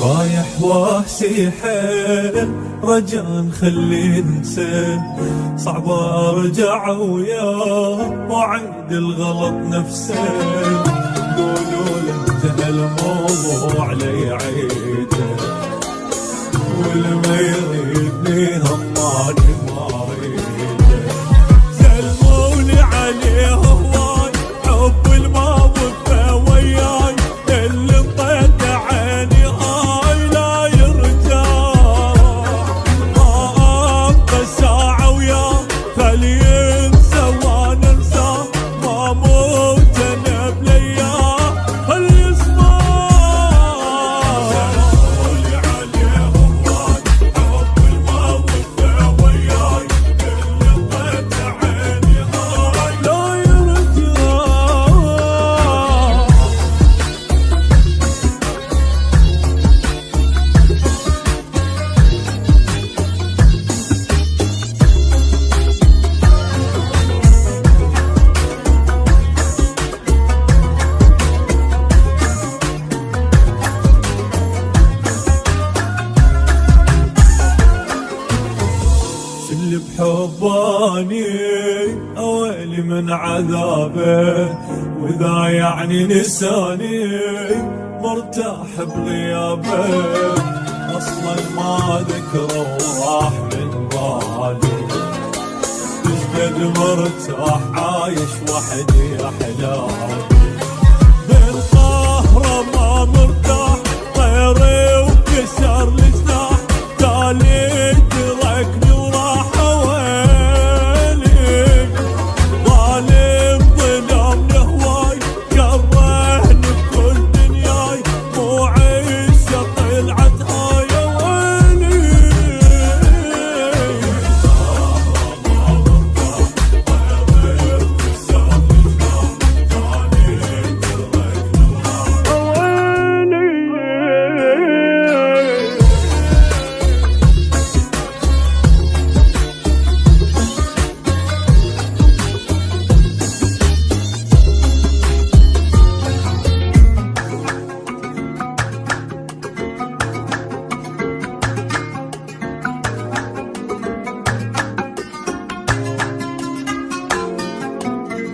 رايح واهسي حيل رجاء خلي انسى، صعب ارجع وياه واعيد الغلط نفسه. قولوا له انتهى الموضوع لا يعيده، والما يريدني هماني ما اريده. سلموني عليه هواي حب الما وفى وياي، اللي انطيت عيني هاي لا يرجع. ما ابقى ساعة وياه خلي ينسى وانا انساه، ما موت انا بلياه خلي يسمع. سلموني عليه هواي حب الما وفى وياي، اللي انطيت عيني هاي لا يرجع. اللي بحباني اويلي من عذابه، واذا يعني نساني مرتاح بغيابه. اصلا ما ذكره وراح من بالي، تجد مرتاح عايش وحدي احلامي. بين قهره ما مرتاح طيري وكسر الجناح، تاليت